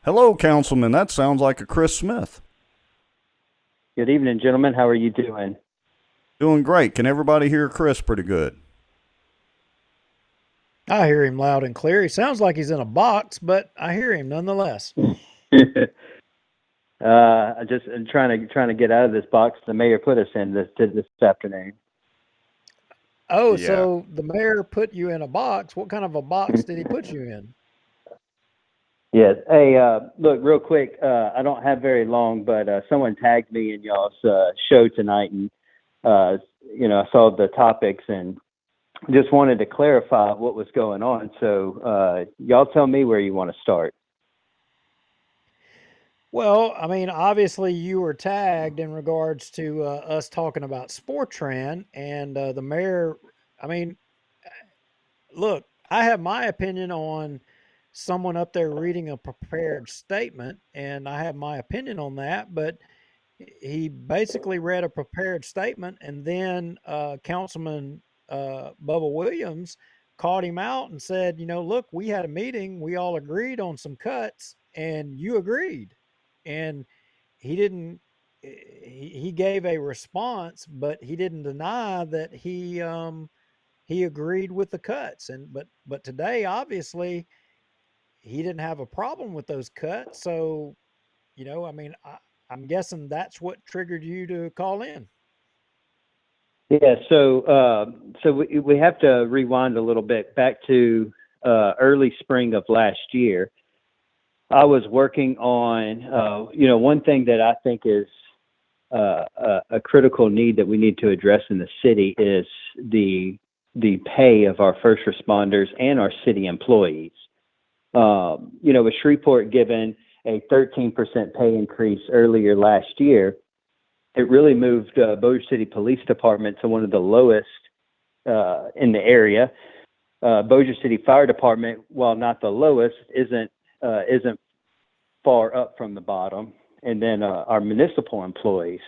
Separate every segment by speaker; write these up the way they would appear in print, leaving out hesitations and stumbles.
Speaker 1: Hello, Councilman. That sounds like a Chris Smith.
Speaker 2: Good evening, gentlemen. How are you doing?
Speaker 1: Doing great. Can everybody hear Chris pretty good?
Speaker 3: I hear him loud and clear. He sounds like he's in a box, but I hear him nonetheless.
Speaker 2: I just am trying to get out of this box the mayor put us in this afternoon.
Speaker 3: Oh,
Speaker 1: Yeah.
Speaker 3: so the mayor put you in a box. What kind of a box did he put you in?
Speaker 2: Yes. Hey, look, real quick. I don't have very long, but someone tagged me in y'all's show tonight, and I saw the topics and just wanted to clarify what was going on. So y'all tell me where you want to start.
Speaker 3: Well, I mean, obviously you were tagged in regards to us talking about SporTran and the mayor. I mean, look, I have my opinion on someone up there reading a prepared statement, and I have my opinion on that, but he basically read a prepared statement, and then Councilman Bubba Williams called him out and said, look, we had a meeting, we all agreed on some cuts, and you agreed. And he didn't, he gave a response, but he didn't deny that he agreed with the cuts. And but today, obviously, he didn't have a problem with those cuts. So, I mean, I'm guessing that's what triggered you to call in.
Speaker 2: Yeah. So we have to rewind a little bit back to early spring of last year. I was working on, one thing that I think is a critical need that we need to address in the city is the pay of our first responders and our city employees. With Shreveport given a 13% pay increase earlier last year, it really moved Bossier City Police Department to one of the lowest in the area. Bossier City Fire Department, while not the lowest, isn't far up from the bottom. And then our municipal employees.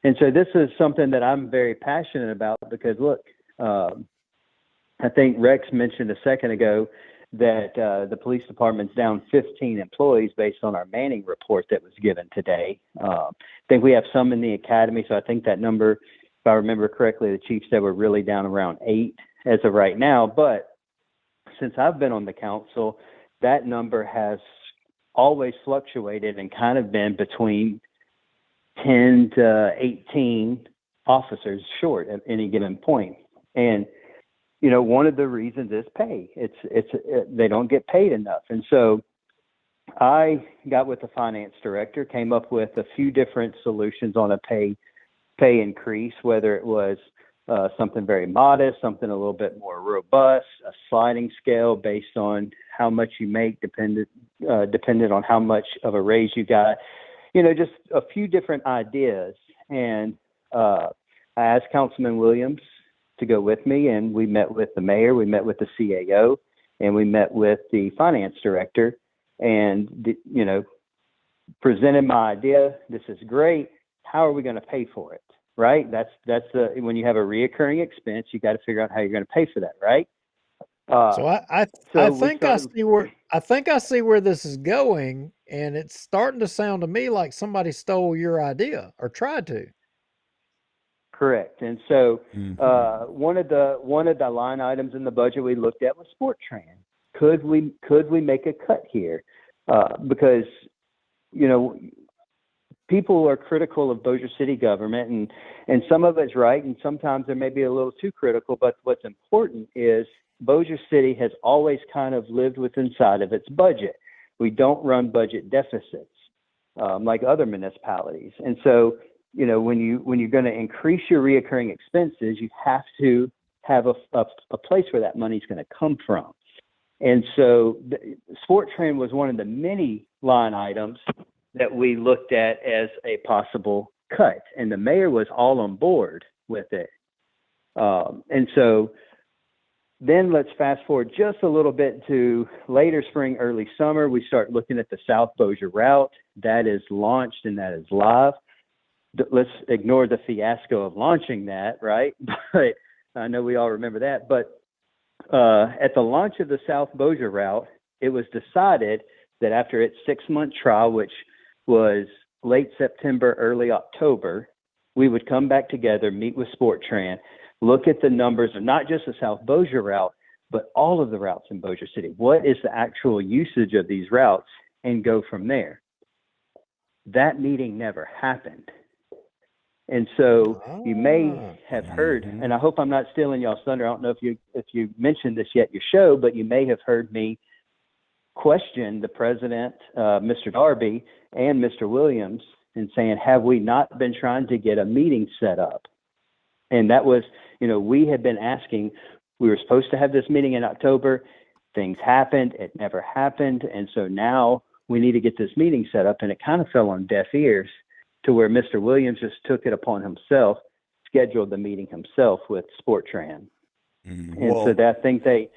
Speaker 2: And so this is something that I'm very passionate about because, look, I think Rex mentioned a second ago that the police department's down 15 employees based on our Manning report that was given today. I think we have some in the academy, so I think that number, if I remember correctly, the chief said we're really down around 8 as of right now. But since I've been on the council, that number has always fluctuated and kind of been between 10 to 18 officers short at any given point. And one of the reasons is pay. They don't get paid enough. And so I got with the finance director, came up with a few different solutions on a pay increase, whether it was something very modest, something a little bit more robust, a sliding scale based on how much you make, dependent on how much of a raise you got, just a few different ideas. And I asked Councilman Williams to go with me, and we met with the mayor, we met with the CAO, and we met with the finance director, and presented my idea. This is great. How are we going to pay for it? Right? That's when you have a reoccurring expense, you got to figure out how you're going to pay for that, right?
Speaker 3: So I think I see where this is going, and it's starting to sound to me like somebody stole your idea or tried to.
Speaker 2: Correct. And so
Speaker 1: Mhm.
Speaker 2: one of the line items in the budget we looked at was SporTran. Could we make a cut here? Because people are critical of Bossier City government, and some of it's right, and sometimes they may be a little too critical. But what's important is Bossier City has always kind of lived with inside of its budget. We don't run budget deficits like other municipalities, and so when you're going to increase your reoccurring expenses, you have to have a place where that money's going to come from. And so SporTran was one of the many line items that we looked at as a possible cut, and the mayor was all on board with it. And so then let's fast forward just a little bit to later spring, early summer. We start looking at the South Bossier route. That is launched and that is live. Let's ignore the fiasco of launching that, right? But I know we all remember that. But at the launch of the South Bossier route, it was decided that after its 6-month trial, which was late September, early October, we would come back together, meet with SporTran, look at the numbers of not just the South Bossier route, but all of the routes in Bossier City. What is the actual usage of these routes, and go from there. That meeting never happened. And so you may have heard, and I hope I'm not stealing y'all's thunder. I don't know if you mentioned this yet your show, but you may have heard me question the president, Mr. Darby, and Mr. Williams, and saying, have we not been trying to get a meeting set up? And that was, we had been asking, we were supposed to have this meeting in October. Things happened. It never happened. And so now we need to get this meeting set up. And it kind of fell on deaf ears to where Mr. Williams just took it upon himself, scheduled the meeting himself with SporTran. And so I think they...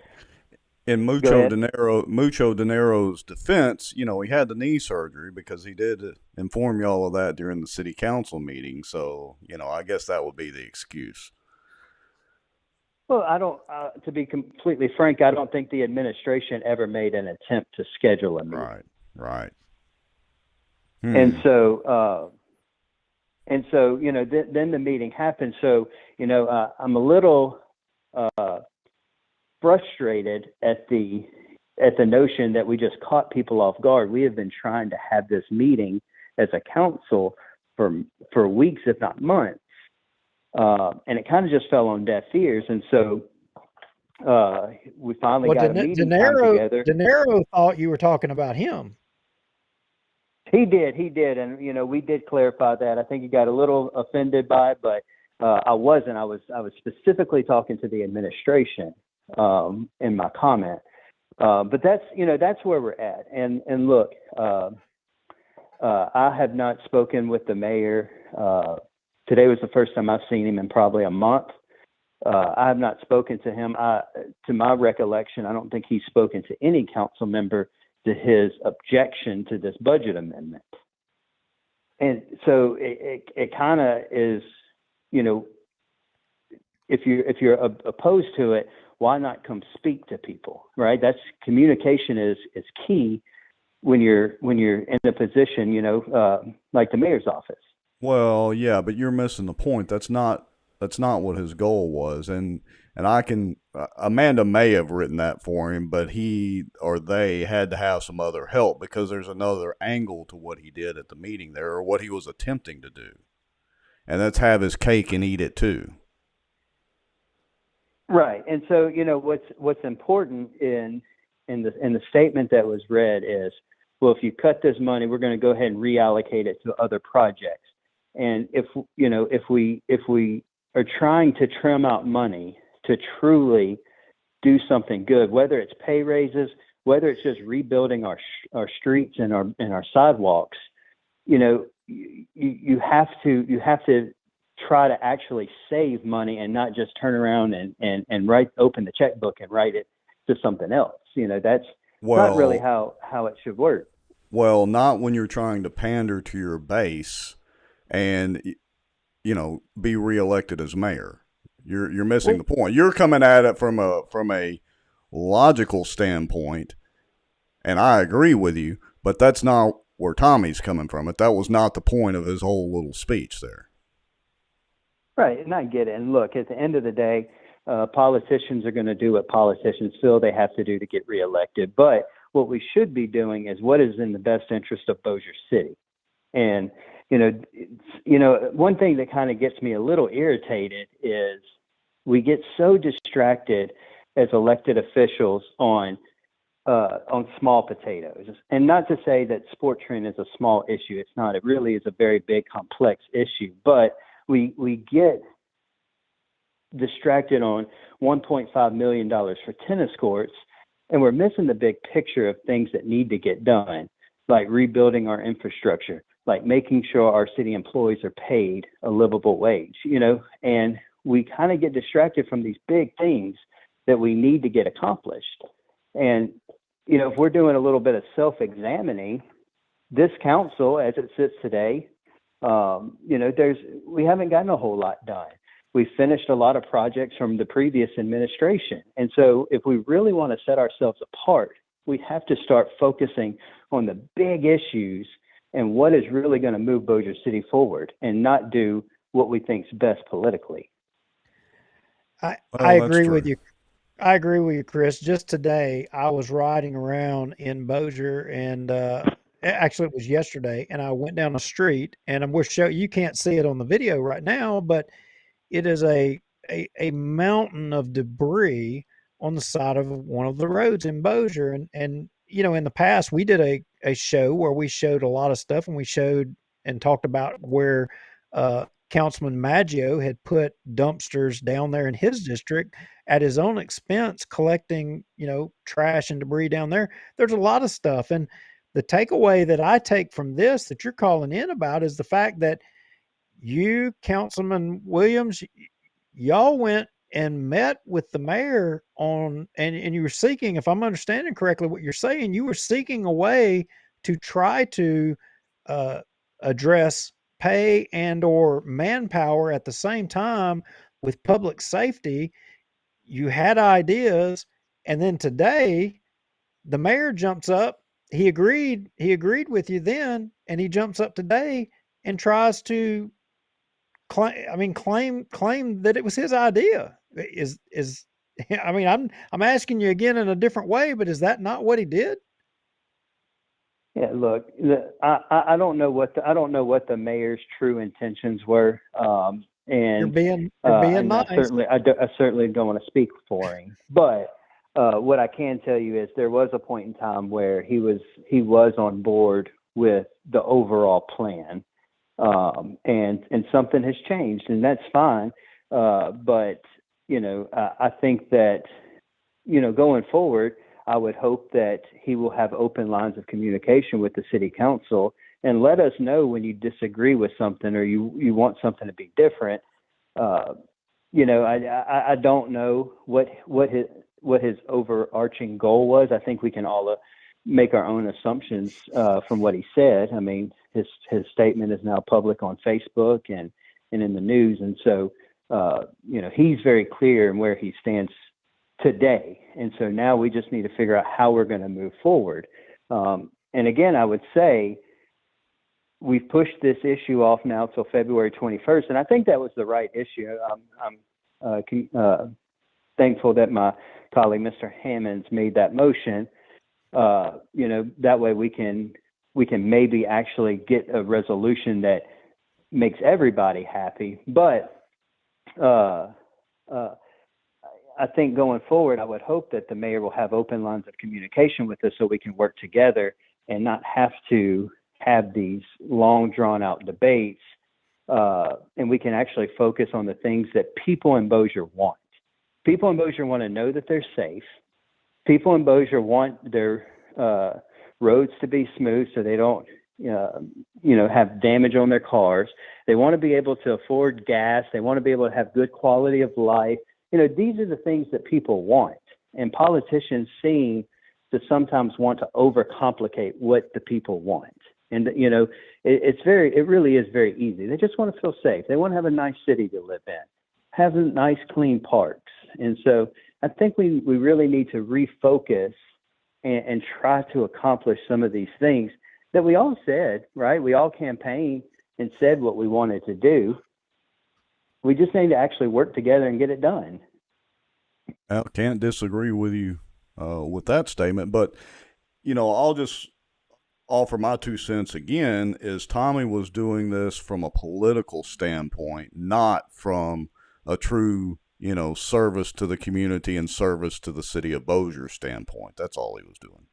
Speaker 1: In Mucho Dinero's defense, he had the knee surgery because he did inform you all of that during the city council meeting. So, I guess that would be the excuse.
Speaker 2: Well, I don't, to be completely frank, I don't think the administration ever made an attempt to schedule a meeting.
Speaker 1: Right.
Speaker 2: And so, then the meeting happened. So, I'm a little frustrated at the notion that we just caught people off guard. We have been trying to have this meeting as a council for weeks, if not months. And it kind of just fell on deaf ears. And so we finally got a meeting time together.
Speaker 3: Dinero thought you were talking about him.
Speaker 2: He did. And, we did clarify that. I think he got a little offended by it, but I wasn't. I was specifically talking to the administration in my comment. But that's where we're at. And look, I have not spoken with the mayor. Today was the first time I've seen him in probably a month. I have not spoken to him. To my recollection, I don't think he's spoken to any council member to his objection to this budget amendment. And so it kind of is, if you're opposed to it, why not come speak to people, right? That's communication is key when you're in a position, like the mayor's office.
Speaker 1: Well, yeah, but you're missing the point. That's not what his goal was. And Amanda may have written that for him, but he or they had to have some other help because there's another angle to what he did at the meeting there, or what he was attempting to do. And that's have his cake and eat it too.
Speaker 2: Right. And so, what's important in the statement that was read is, well, if you cut this money, we're going to go ahead and reallocate it to other projects. And if we are trying to trim out money to truly do something good, whether it's pay raises, whether it's just rebuilding our streets and our sidewalks, you have to try to actually save money and not just turn around and open the checkbook and write it to something else. That's not really how it should work.
Speaker 1: Well, not when you're trying to pander to your base and, be reelected as mayor. You're missing the point. You're coming at it from a logical standpoint, and I agree with you, but that's not where Tommy's coming from. That was not the point of his whole little speech there.
Speaker 2: Right, and I get it. And look, at the end of the day, politicians are going to do what politicians feel they have to do to get reelected. But what we should be doing is what is in the best interest of Bossier City. And, one thing that kind of gets me a little irritated is we get so distracted as elected officials on small potatoes. And not to say that SporTran is a small issue. It's not. It really is a very big, complex issue. But we get distracted on $1.5 million for tennis courts, and we're missing the big picture of things that need to get done, like rebuilding our infrastructure, like making sure our city employees are paid a livable wage, and we kind of get distracted from these big things that we need to get accomplished. And, if we're doing a little bit of self-examining, this council, as it sits today, we haven't gotten a whole lot done. We finished a lot of projects from the previous administration. And so if we really want to set ourselves apart We have to start focusing on the big issues and what is really going to move Bossier City forward, and not do what we think is best politically.
Speaker 3: I
Speaker 1: Well, that's
Speaker 3: agree with
Speaker 1: true.
Speaker 3: you. I agree with you, Chris. Just today, I was riding around in Bossier, and actually, it was yesterday. And I went down the street, and I'm going to show you. Can't see it on the video right now, but it is a mountain of debris on the side of one of the roads in Bossier. And in the past, we did a show where we showed a lot of stuff, and we showed and talked about where Councilman Maggio had put dumpsters down there in his district at his own expense, collecting, trash and debris down there. There's a lot of stuff. And the takeaway that I take from this that you're calling in about is the fact that you, Councilman Williams, y'all went and met with the mayor and you were seeking, if I'm understanding correctly what you're saying, you were seeking a way to try to uh, address pay and or manpower at the same time with public safety. You had ideas, and then today the mayor jumps up. He agreed with you then, and he jumps up today and tries to claim that it was his idea. Is I mean, I'm asking you again in a different way, but is that not what he did?
Speaker 2: Yeah, look, I don't know what the mayor's true intentions were,
Speaker 3: You're
Speaker 2: and
Speaker 3: being
Speaker 2: and
Speaker 3: nice.
Speaker 2: I certainly don't want to speak for him. But what I can tell you is there was a point in time where he was on board with the overall plan, and something has changed, and that's fine. But I think that going forward, I would hope that he will have open lines of communication with the city council and let us know when you disagree with something or you want something to be different. I don't know what his overarching goal was. I think we can all make our own assumptions from what he said. I mean, his statement is now public on Facebook and in the news, and so he's very clear in where he stands today. And so now we just need to figure out how we're going to move forward. And again, I would say we've pushed this issue off now till February 21st, and I think that was the right issue. I'm thankful that my colleague, Mr. Hammonds, made that motion. That way we can maybe actually get a resolution that makes everybody happy. But I think going forward, I would hope that the mayor will have open lines of communication with us so we can work together and not have to have these long drawn out debates. And we can actually focus on the things that people in Bossier want. People in Bossier want to know that they're safe. People in Bossier want their roads to be smooth so they don't have damage on their cars. They want to be able to afford gas. They want to be able to have good quality of life. These are the things that people want, and politicians seem to sometimes want to overcomplicate what the people want. And it really is very easy. They just want to feel safe. They want to have a nice city to live in, have nice, clean parks. And so I think we really need to refocus and try to accomplish some of these things that we all said, right? We all campaigned and said what we wanted to do. We just need to actually work together and get it done.
Speaker 1: I can't disagree with you with that statement, but I'll just offer my 2 cents again. Is Tommy was doing this from a political standpoint, not from a true service to the community and service to the city of Bossier standpoint. That's all he was doing.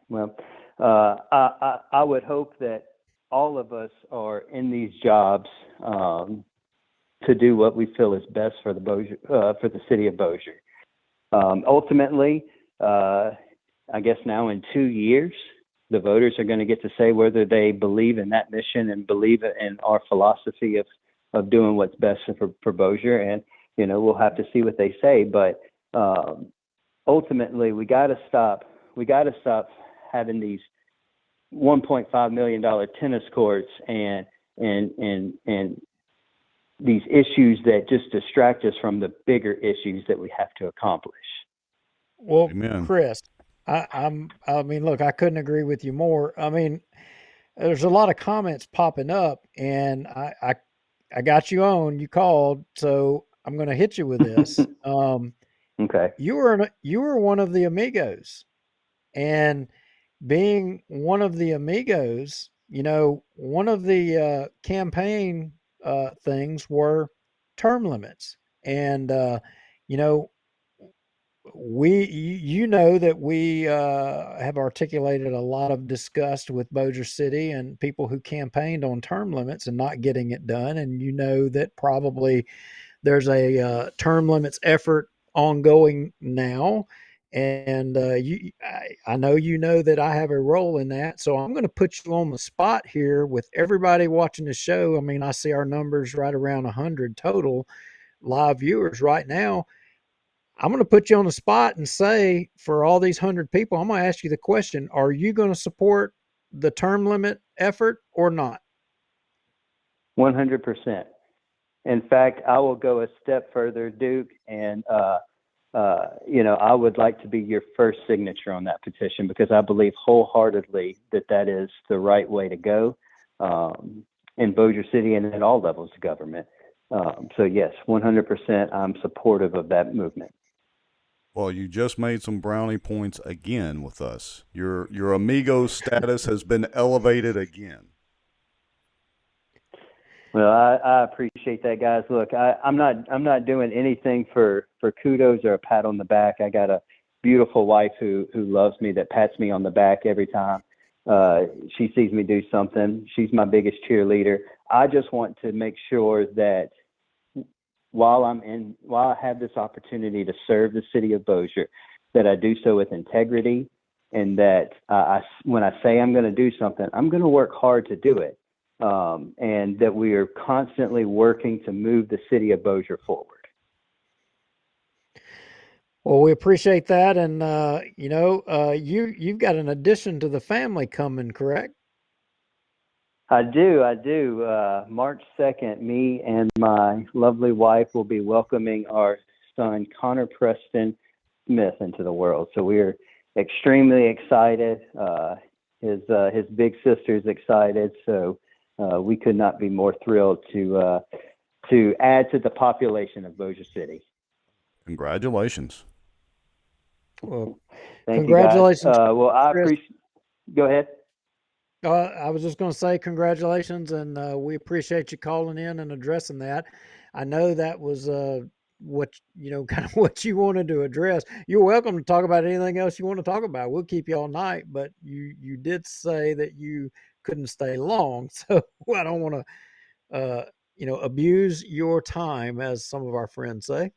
Speaker 2: Well, I would hope that all of us are in these jobs to do what we feel is best for the city of Bossier. Ultimately, I guess now in 2 years, the voters are going to get to say whether they believe in that mission and believe in our philosophy of doing what's best for Bossier. And we'll have to see what they say. But ultimately, we got to stop. We got to stop having these $1.5 million tennis courts and these issues that just distract us from the bigger issues that we have to accomplish.
Speaker 3: Well,
Speaker 1: Amen.
Speaker 3: Chris, I mean, look, I couldn't agree with you more. I mean, there's a lot of comments popping up, and I got you on. You called, so I'm going to hit you with this.
Speaker 2: Okay.
Speaker 3: You were one of the amigos, and being one of the amigos, one of the campaign things were term limits, and you know, you know that we have articulated a lot of disgust with Bossier City and people who campaigned on term limits and not getting it done, and you know that probably there's a term limits effort ongoing now, and I know you know that I have a role in that. So I'm going to put you on the spot here with everybody watching the show. I mean, I see our numbers right around 100 total live viewers right now. I'm going to put you on the spot and say, for all these 100 people, I'm going to ask you the question: are you going to support the term limit effort or not?
Speaker 2: 100%. In fact, I will go a step further, Duke, and I would like to be your first signature on that petition because I believe wholeheartedly that that is the right way to go in Bossier City and at all levels of government. So yes, 100%, I'm supportive of that movement.
Speaker 1: Well, you just made some brownie points again with us. Your amigo status has been elevated again.
Speaker 2: Well, I appreciate that, guys. Look, I'm not doing anything for kudos or a pat on the back. I got a beautiful wife who loves me, that pats me on the back every time she sees me do something. She's my biggest cheerleader. I just want to make sure that while I have this opportunity to serve the city of Bossier, that I do so with integrity, and that when I say I'm going to do something, I'm going to work hard to do it. And that we are constantly working to move the city of Bossier forward.
Speaker 3: Well, we appreciate that, and you've got an addition to the family coming, correct?
Speaker 2: I do. March 2nd, me and my lovely wife will be welcoming our son Connor Preston Smith into the world. So we're extremely excited. His big sister's excited. So we could not be more thrilled to add to the population of Bossier City.
Speaker 1: Congratulations.
Speaker 3: Well,
Speaker 2: Thank
Speaker 3: congratulations.
Speaker 2: You guys. Well, I appreciate. Go ahead.
Speaker 3: I was just going to say congratulations, and we appreciate you calling in and addressing that. I know that was what kind of what you wanted to address. You're welcome to talk about anything else you want to talk about. We'll keep you all night, but you did say that you couldn't stay long, so I don't want to abuse your time, as some of our friends say.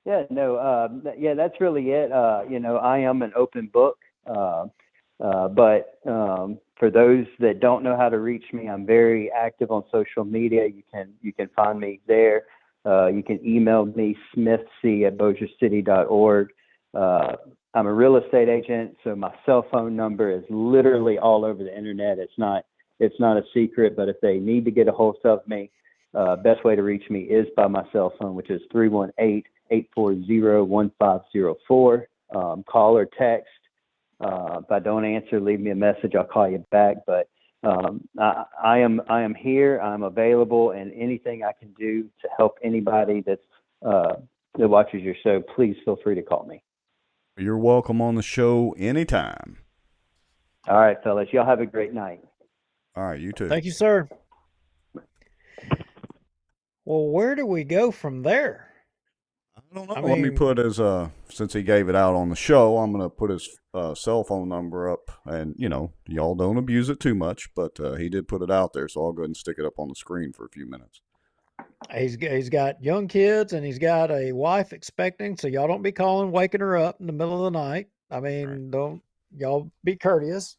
Speaker 2: Yeah, no, that's really it. I am an open book. But for those that don't know how to reach me, I'm very active on social media. You can find me there. You can email me, smithc@bossiercity.org. I'm a real estate agent, so my cell phone number is literally all over the internet. It's not a secret, but if they need to get a hold of me, best way to reach me is by my cell phone, which is 318-840-1504. Call or text. If I don't answer, leave me a message. I'll call you back. But I am here. I'm available, and anything I can do to help anybody that watches your show, please feel free to call me.
Speaker 1: You're welcome on the show anytime.
Speaker 2: All right, fellas. Y'all have a great night.
Speaker 1: All right, you too.
Speaker 3: Thank you, sir. Well, where do we go from there?
Speaker 1: I don't know. Let me put his, since he gave it out on the show, I'm going to put his cell phone number up. And, y'all don't abuse it too much, but he did put it out there. So I'll go ahead and stick it up on the screen for a few minutes.
Speaker 3: He's got young kids, and he's got a wife expecting. So y'all don't be calling, waking her up in the middle of the night. I mean, Don't y'all be courteous.